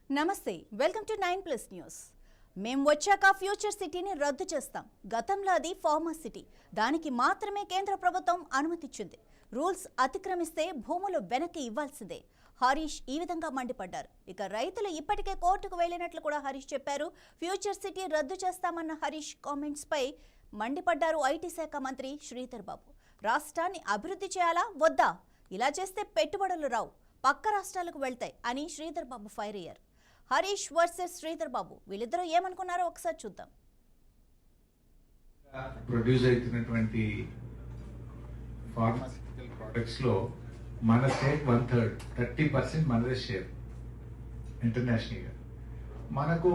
నమస్తే, welcome to 9+ news. మేము వచ్చాక ఫ్యూచర్ సిటీని రద్దు చేస్తాం. గతంలో అది ఫార్మా సిటీ, దానికి మాత్రమే కేంద్ర ప్రభుత్వం అనుమతిచ్చింది. రూల్స్ అతిక్రమిస్తే భూములు వెనక్కి ఇవ్వాల్సిందే. హరీష్ ఈ విధంగా మండిపడ్డారు. ఇక రైతులు ఇప్పటికే కోర్టుకు వెళ్లినట్లు కూడా హరీష్ చెప్పారు. ఫ్యూచర్ సిటీ రద్దు చేస్తామన్న హరీష్ కామెంట్స్ పై మండిపడ్డారు ఐటీ శాఖ మంత్రి శ్రీధర్ బాబు. రాష్ట్రాన్ని అభివృద్ధి చేయాలా వద్దా? ఇలా చేస్తే పెట్టుబడులు రావు, పక్క రాష్ట్రాలకు వెళ్తాయి అని శ్రీధర్ బాబు ఫైర్ అయ్యారు. హరీష్ వర్సెస్ శ్రీధర్ బాబు, వీళ్ళిద్దరూ ఏమనుకున్నారో ఒకసారి చూద్దాం. ప్రొడ్యూస్ అవుతున్నటువంటి ఫార్మాస్యూటికల్ ప్రొడక్ట్స్ లో మన స్టేట్ 1/3 30% మనదే షేర్. ఇంటర్నేషనల్ గా మనకు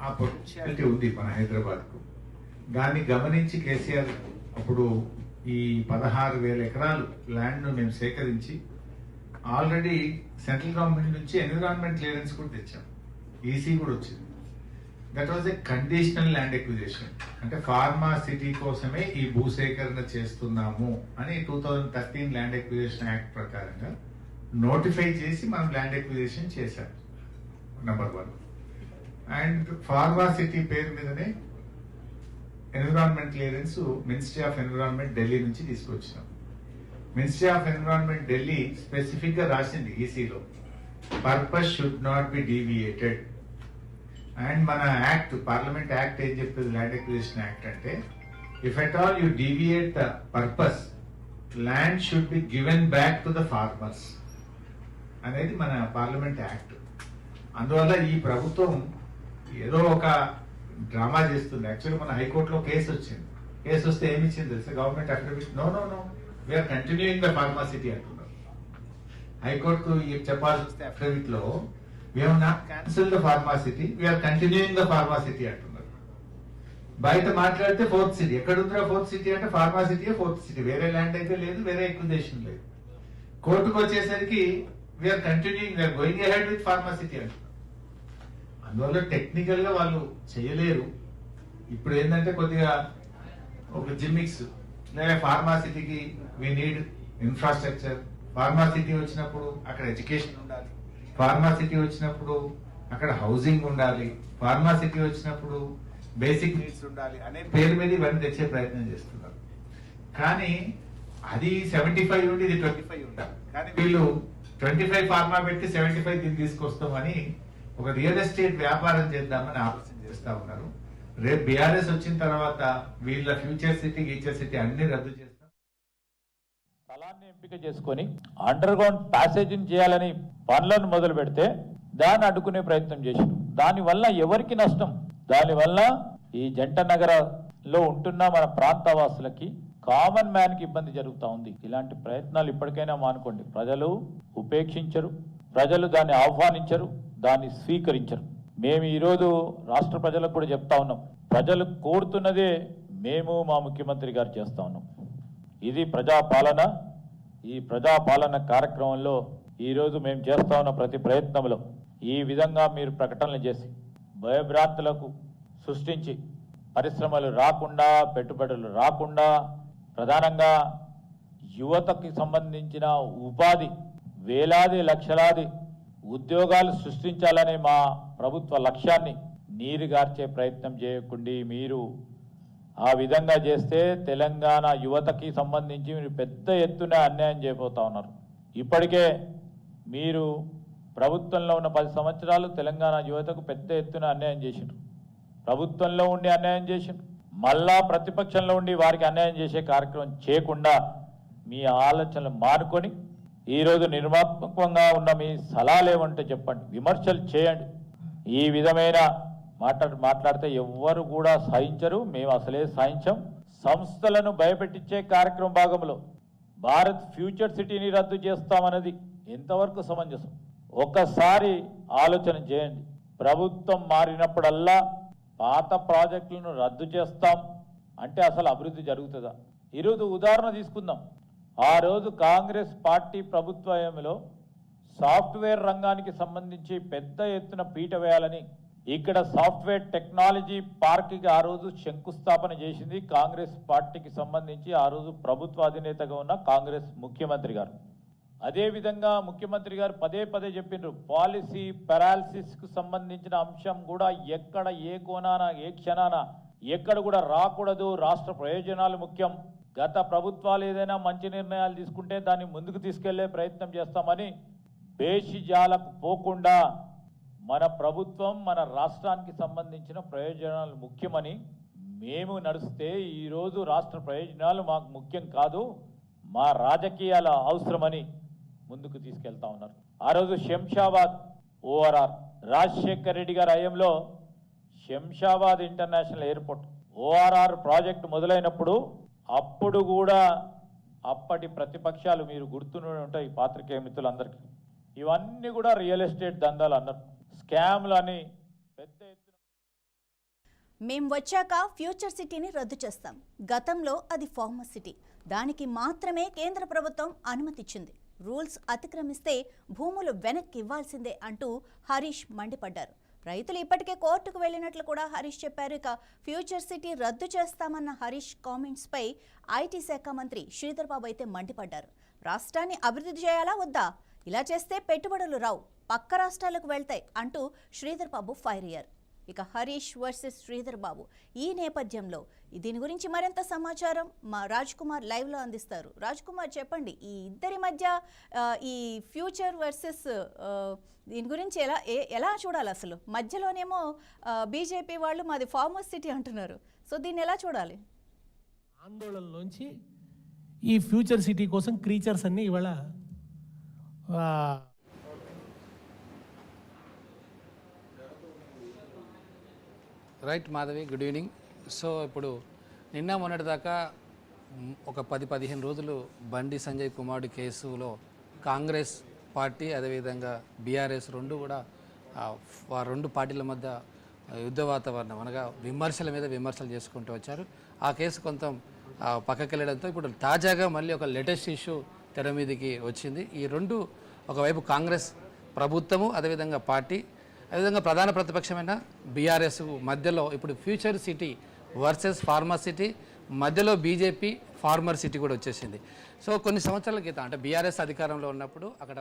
ఆ పొటెన్షియాలిటీ ఉంది మన హైదరాబాద్ కు. దాన్ని గమనించి కేసీఆర్ అప్పుడు ఈ 16,000 ఎకరాలు ల్యాండ్ ను మేము సేకరించి ఆల్రెడీ సెంట్రల్ గవర్నమెంట్ నుంచి ఎన్విరాన్మెంట్ క్లియరెన్స్ కూడా తెచ్చాం. ఈసీ కూడా వచ్చింది. That was a conditional land acquisition. అంటే ఫార్మా సిటీ కోసమే ఈ భూసేకరణ చేస్తున్నాము అని 2013 ల్యాండ్ ఎక్విజిషన్ యాక్ట్ ప్రకారంగా నోటిఫై చేసి మనం ల్యాండ్ ఎక్విజిషన్ చేశాం. నంబర్ 1. అండ్ ఫార్మా సిటీ పేరు మీదనే environment clearance ministry of environment Delhi నుంచి తీసుకొచ్చినాం. Ministry of environment Delhi specific గా రాసింది ఈసీలో, purpose should not be deviated. And మన యాక్ట్, పార్లమెంట్ యాక్ట్ ఏం చెప్తుంది, ల్యాండ్ ఎక్విజిషన్ యాక్ట్ అంటే if at all you deviate the purpose, land should be given back to the farmers అనేది మన parliament act. అందువల్ల ఈ ప్రభుత్వం ఏదో ఒక డ్రామా చేస్తుంది. యాక్చువల్లీ మన హైకోర్టులో కేసు వచ్చింది. కేసు వస్తే ఏమి ఇచ్చింది తెలుసా, government affidavit no we're continuing the pharma city అంటున్నారు. హైకోర్టుకు చెప్పాల్సి వస్తే అఫిడవిట్ లో we have not cancelled the pharma city, we are continuing the pharma city అంటున్నారు. బయట మాట్లాడితే 4th సిటీ, ఎక్కడ ఉందిరా 4th సిటీ అంటే ఫార్మా సిటీ 4th సిటీ, వేరే ల్యాండ్ అయితే లేదు, వేరే ఎక్విజిషన్ లేదు. కోర్టుకు వచ్చేసరికి we're continuing, we're going ahead with pharma city అంటున్నారు. అందువల్ల టెక్నికల్ గా వాళ్ళు చేయలేరు. ఇప్పుడు ఏంటంటే కొద్దిగా ఒక జిమ్మిక్స్, లేదా ఫార్మా సిటీకి we need infrastructure, pharma city వచ్చినప్పుడు అక్కడ ఎడ్యుకేషన్ ఉండాలి, ఫార్మా సిటీ వచ్చినప్పుడు అక్కడ హౌసింగ్ ఉండాలి, ఫార్మా సిటీ వచ్చినప్పుడు బేసిక్ నీడ్స్ ఉండాలి అనే పేరు మీద ఇవన్నీ తెచ్చే ప్రయత్నం చేస్తున్నారు. కానీ అది 75 ఉండి ఇది 25 ఉండాలి. కానీ వీళ్ళు 25 ఫార్మా పెట్టి 75 దీన్ని తీసుకొస్తామని ఒక రియల్ ఎస్టేట్ వ్యాపారం చేద్దామని ఆలోచన చేస్తా ఉన్నారు. రేపు బీఆర్ఎస్ వచ్చిన తర్వాత వీళ్ళ ఫ్యూచర్ సిటీ గీచర్ సిటీ అన్ని రద్దు చేస్తారు. స్థలాన్ని ఎంపిక చేసుకొని అండర్ గ్రౌండ్ ప్యాసేజీని చేయాలని పనులను మొదలు పెడితే దాన్ని అడ్డుకునే ప్రయత్నం చేశారు. దానివల్ల ఎవరికి నష్టం? దానివల్ల ఈ జంట నగరంలో ఉంటున్న మన ప్రాంతవాసులకి, కామన్ మ్యాన్ కి ఇబ్బంది జరుగుతూ ఉంది. ఇలాంటి ప్రయత్నాలు ఇప్పటికైనా మానుకోండి. ప్రజలు ఉపేక్షించరు, ప్రజలు దాన్ని ఆహ్వానించరు, దాన్ని స్వీకరించరు. మేము ఈరోజు రాష్ట్ర ప్రజలకు కూడా చెప్తా ఉన్నాం, ప్రజలు కోరుతున్నదే మేము మా ముఖ్యమంత్రి గారు చేస్తా ఉన్నాం. ఇది ప్రజాపాలన. ఈ ప్రజాపాలన కార్యక్రమంలో ఈరోజు మేము చేస్తా ఉన్న ప్రతి ప్రయత్నంలో ఈ విధంగా మీరు ప్రకటనలు చేసి భయభ్రాంతులకు సృష్టించి పరిశ్రమలు రాకుండా, పెట్టుబడులు రాకుండా, ప్రధానంగా యువతకి సంబంధించిన ఉపాధి, వేలాది లక్షలాది ఉద్యోగాలు సృష్టించాలనే మా ప్రభుత్వ లక్ష్యాన్ని నీరుగార్చే ప్రయత్నం చేయకుండా మీరు ఆ విధంగా చేస్తే తెలంగాణ యువతకి సంబంధించి మీరు పెద్ద ఎత్తున అన్యాయం చేయబోతా ఉన్నారు. ఇప్పటికే మీరు ప్రభుత్వంలో ఉన్న 10 సంవత్సరాలు తెలంగాణ యువతకు పెద్ద ఎత్తున అన్యాయం చేసిండ్రు. ప్రభుత్వంలో ఉండి అన్యాయం చేసిండ్రు, మళ్ళా ప్రతిపక్షంలో ఉండి వారికి అన్యాయం చేసే కార్యక్రమం చేయకుండా మీ ఆలోచనలు మానుకొని ఈరోజు నిర్మాత్మకంగా ఉన్న మీ సలహాలు ఏమంటే చెప్పండి, విమర్శలు చేయండి. ఈ విధమైన మాట్లాడితే ఎవ్వరు కూడా సహించరు. మేము అసలే సహించం. సంస్థలను భయపెట్టించే కార్యక్రమం భాగంలో భారత్ ఫ్యూచర్ సిటీని రద్దు చేస్తామన్నది ఎంతవరకు సమంజసం? ఒక్కసారి ఆలోచన చేయండి. ప్రభుత్వం మారినప్పుడల్లా పాత ప్రాజెక్టులను రద్దు చేస్తాం అంటే అసలు అభివృద్ధి జరుగుతుందా? ఈరోజు ఉదాహరణ తీసుకుందాం. ఆ రోజు కాంగ్రెస్ పార్టీ ప్రభుత్వంలో సాఫ్ట్వేర్ రంగానికి సంబంధించి పెద్ద ఎత్తున పీట వేయాలని ఇక్కడ సాఫ్ట్వేర్ టెక్నాలజీ పార్క్ కి ఆ రోజు శంకుస్థాపన చేసింది కాంగ్రెస్ పార్టీకి సంబంధించి ఆ రోజు ప్రభుత్వ అధినేతగా ఉన్న కాంగ్రెస్ ముఖ్యమంత్రి గారు. అదేవిధంగా ముఖ్యమంత్రి గారు పదే పదే చెప్పిండ్రు, పాలసీ పారాలిసిస్కు సంబంధించిన అంశం కూడా ఎక్కడ ఏ కోణాన ఏ క్షణాన ఎక్కడ కూడా రాకూడదు, రాష్ట్ర ప్రయోజనాలు ముఖ్యం. గత ప్రభుత్వాలు ఏదైనా మంచి నిర్ణయాలు తీసుకుంటే దాన్ని ముందుకు తీసుకెళ్లే ప్రయత్నం చేస్తామని బేషిజాలకు పోకుండా మన ప్రభుత్వం మన రాష్ట్రానికి సంబంధించిన ప్రయోజనాలు ముఖ్యమని మేము నడిస్తే ఈరోజు రాష్ట్ర ప్రయోజనాలు మాకు ముఖ్యం కాదు, మా రాజకీయాల అవసరమని ముందుకు తీసుకెళ్తా ఉన్నారు. ఆ రోజు శంషాబాద్ ఓఆర్ఆర్ రాజశేఖర్ రెడ్డి గారి హయాంలో Shamshabad international airport ORR project మొదలైనప్పుడు అప్పుడు కూడా అప్పటి ప్రతిపక్షాలు మీరు గుర్తునే ఉంటాయి పాత్రికేయ మిత్రులందరికీ, ఇవన్నీ కూడా రియల్ ఎస్టేట్ దందాలు అన్నారు, స్కామ్లు అని పెద్ద ఎత్తున. మేం వచ్చాక ఫ్యూచర్ సిటీని రద్దు చేస్తాం. గతంలో అది ఫార్మర్ సిటీ, దానికి మాత్రమే కేంద్ర ప్రభుత్వం అనుమతిచ్చింది. రూల్స్ అతిక్రమిస్తే భూములు వెనక్కి ఇవ్వాల్సిందే అంటూ హరీష్ మండిపడ్డారు. రైతులు ఇప్పటికే కోర్టుకు వెళ్లినట్లు కూడా హరీష్ చెప్పారు. ఇక ఫ్యూచర్ సిటీ రద్దు చేస్తామన్న హరీష్ కామెంట్స్పై ఐటీ శాఖ మంత్రి శ్రీధర్ బాబు అయితే మండిపడ్డారు. రాష్ట్రాన్ని అభివృద్ధి చేయాలా వద్దా? ఇలా చేస్తే పెట్టుబడులు రావు, పక్క రాష్ట్రాలకు వెళ్తాయి అంటూ శ్రీధర్ బాబు ఫైర్ అయ్యారు. ఇక హరీష్ వర్సెస్ శ్రీధర్ బాబు ఈ నేపథ్యంలో దీని గురించి మరింత సమాచారం మా రాజ్ కుమార్ లైవ్లో అందిస్తారు. రాజ్ కుమార్ చెప్పండి, ఈ ఇద్దరి మధ్య ఈ ఫ్యూచర్ వర్సెస్ దీని గురించి ఎలా చూడాలి? అసలు మధ్యలోనేమో బీజేపీ వాళ్ళు మాది ఫార్మర్ సిటీ అంటున్నారు, సో దీన్ని ఎలా చూడాలి? ఆందోళనలోంచి ఈ ఫ్యూచర్ సిటీ కోసం క్రీచర్స్ అన్నీ ఇవాళ right Madhavi, good evening. So ఇప్పుడు నిన్న మొన్నటి దాకా ఒక 10-15 రోజులు బండి సంజయ్ కుమారుడి కేసులో కాంగ్రెస్ పార్టీ అదేవిధంగా బీఆర్ఎస్ రెండు కూడా ఆ రెండు పార్టీల మధ్య యుద్ధ వాతావరణం అనగా విమర్శల మీద విమర్శలు చేసుకుంటూ వచ్చారు. ఆ కేసు కొంత పక్కకి వెళ్ళడంతో ఇప్పుడు తాజాగా మళ్ళీ ఒక లేటెస్ట్ ఇష్యూ తెర మీదకి వచ్చింది. ఈ రెండు ఒకవైపు కాంగ్రెస్ ప్రభుత్వము అదేవిధంగా పార్టీ అదేవిధంగా ప్రధాన ప్రతిపక్షమైన బీఆర్ఎస్ మధ్యలో ఇప్పుడు future city versus farmer city, మధ్యలో బీజేపీ ఫార్మర్ సిటీ కూడా వచ్చేసింది. సో కొన్ని సంవత్సరాల క్రితం అంటే బీఆర్ఎస్ అధికారంలో ఉన్నప్పుడు అక్కడ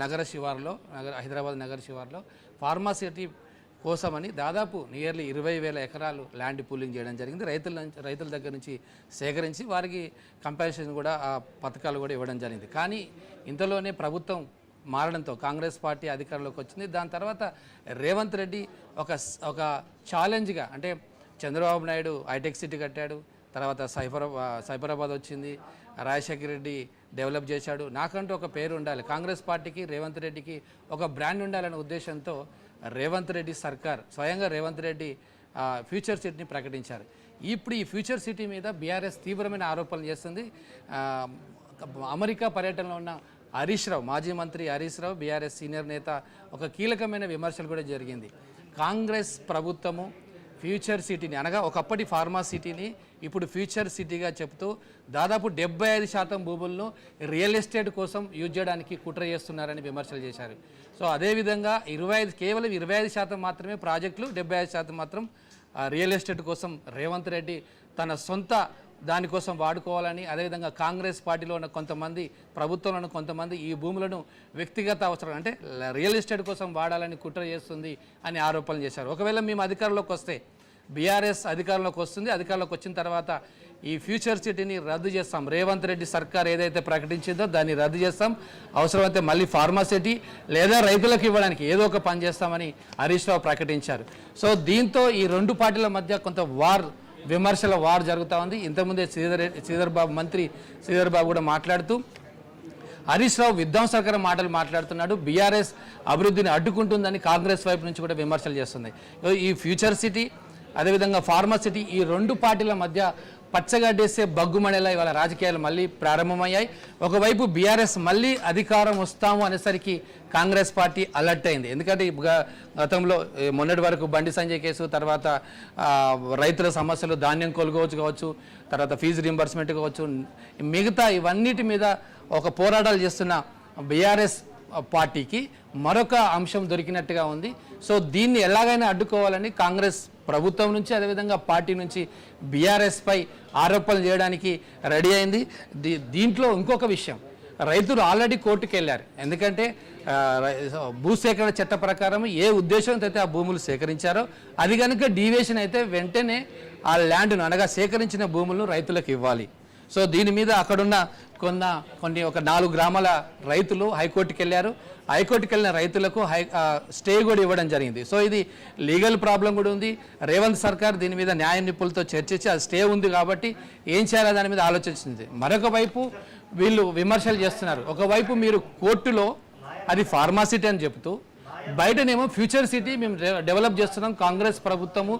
నగర శివారులో హైదరాబాద్ నగర శివారులో ఫార్మర్ సిటీ కోసమని దాదాపు నియర్లీ 20,000 ఎకరాలు ల్యాండ్ పూలింగ్ చేయడం జరిగింది. రైతుల దగ్గర నుంచి సేకరించి వారికి కంపాన్సేషన్ కూడా ఆ పథకాలు కూడా ఇవ్వడం జరిగింది. కానీ ఇంతలోనే ప్రభుత్వం మారడంతో కాంగ్రెస్ పార్టీ అధికారంలోకి వచ్చింది. దాని తర్వాత రేవంత్ రెడ్డి ఒక ఛాలెంజ్గా అంటే చంద్రబాబు నాయుడు హైటెక్ సిటీ కట్టాడు, తర్వాత సైబరాబాద్ వచ్చింది, రాజశేఖర రెడ్డి డెవలప్ చేశాడు, నాకంటూ ఒక పేరు ఉండాలి, కాంగ్రెస్ పార్టీకి రేవంత్ రెడ్డికి ఒక బ్రాండ్ ఉండాలనే ఉద్దేశంతో రేవంత్ రెడ్డి సర్కార్ స్వయంగా రేవంత్ రెడ్డి ఫ్యూచర్ సిటీని ప్రకటించారు. ఇప్పుడు ఈ ఫ్యూచర్ సిటీ మీద బీఆర్ఎస్ తీవ్రమైన ఆరోపణలు చేస్తుంది. అమెరికా పర్యటనలో ఉన్న హరీష్ రావు, మాజీ మంత్రి హరీష్ రావు, బీఆర్ఎస్ సీనియర్ నేత ఒక కీలకమైన విమర్శలు కూడా జరిగింది. కాంగ్రెస్ ప్రభుత్వము ఫ్యూచర్ సిటీని అనగా ఒకప్పటి ఫార్మా సిటీని ఇప్పుడు ఫ్యూచర్ సిటీగా చెప్తూ దాదాపు 75% భూములను రియల్ ఎస్టేట్ కోసం యూజ్ చేయడానికి కుట్ర చేస్తున్నారని విమర్శలు చేశారు. సో అదేవిధంగా కేవలం 25% మాత్రమే ప్రాజెక్టులు, 75% మాత్రం రియల్ ఎస్టేట్ కోసం రేవంత్ రెడ్డి తన సొంత దానికోసం వాడుకోవాలని, అదేవిధంగా కాంగ్రెస్ పార్టీలో ఉన్న కొంతమంది, ప్రభుత్వంలో ఉన్న కొంతమంది ఈ భూములను వ్యక్తిగత అవసరం అంటే రియల్ ఎస్టేట్ కోసం వాడాలని కుట్ర చేస్తుంది అని ఆరోపణలు చేశారు. ఒకవేళ మేము అధికారంలోకి వస్తే, బీఆర్ఎస్ అధికారంలోకి వస్తుంది, అధికారంలోకి వచ్చిన తర్వాత ఈ ఫ్యూచర్ సిటీని రద్దు చేస్తాం, రేవంత్ రెడ్డి సర్కార్ ఏదైతే ప్రకటించిందో దాన్ని రద్దు చేస్తాం, అవసరమైతే మళ్ళీ ఫార్మా సిటీ లేదా రైతులకు ఇవ్వడానికి ఏదో ఒక పని చేస్తామని హరీష్ రావు ప్రకటించారు. సో దీంతో ఈ రెండు పార్టీల మధ్య కొంత విమర్శల వార్ జరుగుతూ ఉంది. ఇంతకుముందే మంత్రి శ్రీధర్ బాబు కూడా మాట్లాడుతూ హరీష్ రావు విధ్వంసకర మాటలు మాట్లాడుతున్నాడు, బీఆర్ఎస్ అభివృద్ధిని అడ్డుకుంటుందని కాంగ్రెస్ వైపు నుంచి కూడా విమర్శలు చేస్తుంది. ఈ ఫ్యూచర్ సిటీ అదేవిధంగా ఫార్మర్ సిటీ ఈ రెండు పార్టీల మధ్య పచ్చగడ్డేసే బగ్గుమణేలా ఇవాళ రాజకీయాలు మళ్ళీ ప్రారంభమయ్యాయి. ఒకవైపు బీఆర్ఎస్ మళ్ళీ అధికారం వస్తాము అనేసరికి కాంగ్రెస్ పార్టీ అలర్ట్ అయింది. ఎందుకంటే గతంలో మొన్నటి వరకు బండి సంజయ్ కేసు, తర్వాత రైతుల సమస్యలు, ధాన్యం కొనుగోలు కావచ్చు, తర్వాత ఫీజు రీంబర్స్మెంట్ కావచ్చు, మిగతా ఇవన్నిటి మీద ఒక పోరాటాలు చేస్తున్న బీఆర్ఎస్ పార్టీకి మరొక అంశం దొరికినట్టుగా ఉంది. సో దీన్ని ఎలాగైనా అడ్డుకోవాలని కాంగ్రెస్ ప్రభుత్వం నుంచి అదేవిధంగా పార్టీ నుంచి బీఆర్ఎస్ పై ఆరోపణలు చేయడానికి రెడీ అయింది. దీంట్లో ఇంకొక విషయం, రైతులు ఆల్రెడీ కోర్టుకు వెళ్ళారు. ఎందుకంటే భూసేకరణ చట్ట ప్రకారం ఏ ఉద్దేశంతో అయితే ఆ భూములు సేకరించారో అది కనుక డీవియేషన్ అయితే వెంటనే ఆ ల్యాండ్ను అనగా సేకరించిన భూములను రైతులకు ఇవ్వాలి. సో దీని మీద అక్కడున్న కొన్ని ఒక 4 గ్రామాల రైతులు హైకోర్టుకి వెళ్ళారు. హైకోర్టుకి వెళ్ళిన రైతులకు స్టే కూడా ఇవ్వడం జరిగింది. సో ఇది లీగల్ ప్రాబ్లం కూడా ఉంది. రేవంత్ సర్కార్ దీని మీద న్యాయ నిపుణులతో చర్చించి ఆ స్టే ఉంది కాబట్టి ఏం చేయాలో దాని మీద ఆలోచించింది. మరొక వైపు వీళ్ళు విమర్శలు చేస్తున్నారు. ఒకవైపు మీరు కోర్టులో అది ఫార్మాసిటీ అని చెబుతూ బయటనేమో ఫ్యూచర్ సిటీ మేము డెవలప్ చేస్తున్నాం, కాంగ్రెస్ ప్రభుత్వము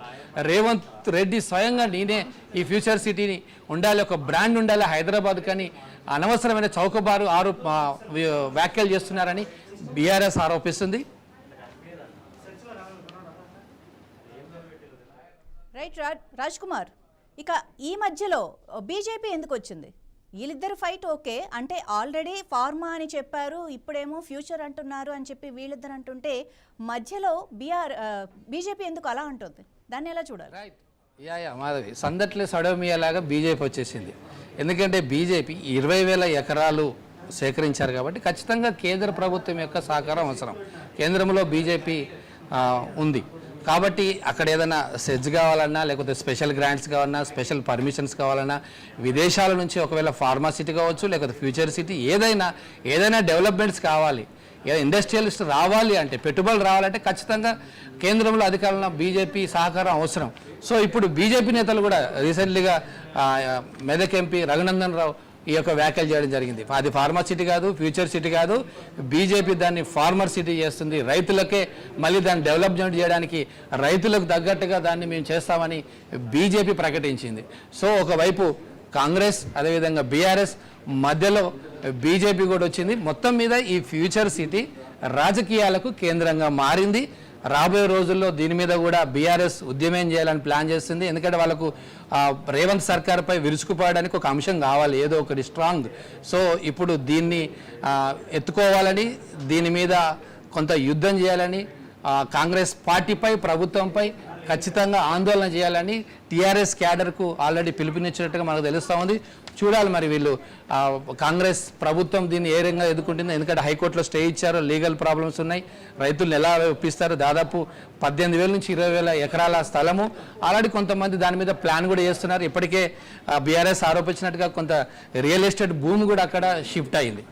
రేవంత్ రెడ్డి స్వయంగా నేనే ఈ ఫ్యూచర్ సిటీని ఉండాలి, ఒక బ్రాండ్ ఉండాలి హైదరాబాద్ కానీ అనవసరమైన చౌకబారు వ్యాఖ్యలు చేస్తున్నారని బీఆర్ఎస్ ఆరోపిస్తుంది. రైట్ రాజ్ కుమార్, ఇక ఈ మధ్యలో బీజేపీ ఎందుకు వచ్చింది? వీళ్ళిద్దరు ఫైట్ ఓకే అంటే ఆల్రెడీ ఫార్మా అని చెప్పారు, ఇప్పుడేమో ఫ్యూచర్ అంటున్నారు అని చెప్పి వీళ్ళిద్దరు అంటుంటే మధ్యలో బీజేపీ ఎందుకు అలా అంటుంది? దాన్ని ఎలా చూడాలి? రైట్ మాధవి, సందట్లే సడోమియాలాగా బీజేపీ వచ్చేసింది. ఎందుకంటే బీజేపీ 20,000 ఎకరాలు సేకరించారు కాబట్టి ఖచ్చితంగా కేంద్ర ప్రభుత్వం యొక్క సహకారం అవసరం. కేంద్రంలో బీజేపీ ఉంది కాబట్టి అక్కడ ఏదైనా సెజ్ కావాలన్నా లేకపోతే స్పెషల్ గ్రాంట్స్ కావాలన్నా స్పెషల్ పర్మిషన్స్ కావాలన్నా విదేశాల నుంచి ఒకవేళ ఫార్మాసిటీ కావచ్చు లేకపోతే ఫ్యూచర్ సిటీ ఏదైనా డెవలప్మెంట్స్ కావాలి, ఇండస్ట్రియలిస్ట్ రావాలి అంటే పెట్టుబడులు రావాలంటే ఖచ్చితంగా కేంద్రంలో అధికారంలో బీజేపీ సహకారం అవసరం. సో ఇప్పుడు బీజేపీ నేతలు కూడా రీసెంట్లీగా మెదక్ ఎంపీ రఘునందన్ రావు ఈ యొక్క వ్యాఖ్యలు చేయడం జరిగింది. అది ఫార్మా సిటీ కాదు, ఫ్యూచర్ సిటీ కాదు, బీజేపీ దాన్ని ఫార్మర్ సిటీ చేస్తుంది, రైతులకే మళ్ళీ దాన్ని డెవలప్మెంట్ చేయడానికి రైతులకు తగ్గట్టుగా దాన్ని మేము చేస్తామని బీజేపీ ప్రకటించింది. సో ఒకవైపు కాంగ్రెస్ అదేవిధంగా బీఆర్ఎస్ మధ్యలో బీజేపీ కూడా వచ్చింది. మొత్తం మీద ఈ ఫ్యూచర్ సిటీ రాజకీయాలకు కేంద్రంగా మారింది. రాబోయే రోజుల్లో దీని మీద కూడా బీఆర్ఎస్ ఉద్యమం చేయాలని ప్లాన్ చేస్తుంది. ఎందుకంటే వాళ్ళకు రేవంత్ సర్కార్పై విరుచుకుపోవడానికి ఒక అంశం కావాలి, ఏదో ఒకటి స్ట్రాంగ్. సో ఇప్పుడు దీన్ని ఎత్తుకోవాలని, దీని మీద కొంత యుద్ధం చేయాలని, కాంగ్రెస్ పార్టీపై ప్రభుత్వంపై ఖచ్చితంగా ఆందోళన చేయాలని టీఆర్ఎస్ క్యాడర్కు ఆల్రెడీ పిలుపునిచ్చినట్టుగా మనకు తెలుస్తూ ఉంది. చూడాలి మరి వీళ్ళు కాంగ్రెస్ ప్రభుత్వం దీన్ని ఏ రకంగా ఎదుర్కొంటుందో. ఎందుకంటే హైకోర్టులో స్టే ఇచ్చారు, లీగల్ ప్రాబ్లమ్స్ ఉన్నాయి, రైతులను ఎలా ఒప్పిస్తారు. దాదాపు 18,000 నుంచి 20,000 ఎకరాల స్థలము ఆల్రెడీ కొంతమంది దాని మీద ప్లాన్ కూడా చేస్తున్నారు. ఇప్పటికే బీఆర్ఎస్ ఆరోపించినట్టుగా కొంత రియల్ ఎస్టేట్ భూమి కూడా అక్కడ షిఫ్ట్ అయింది.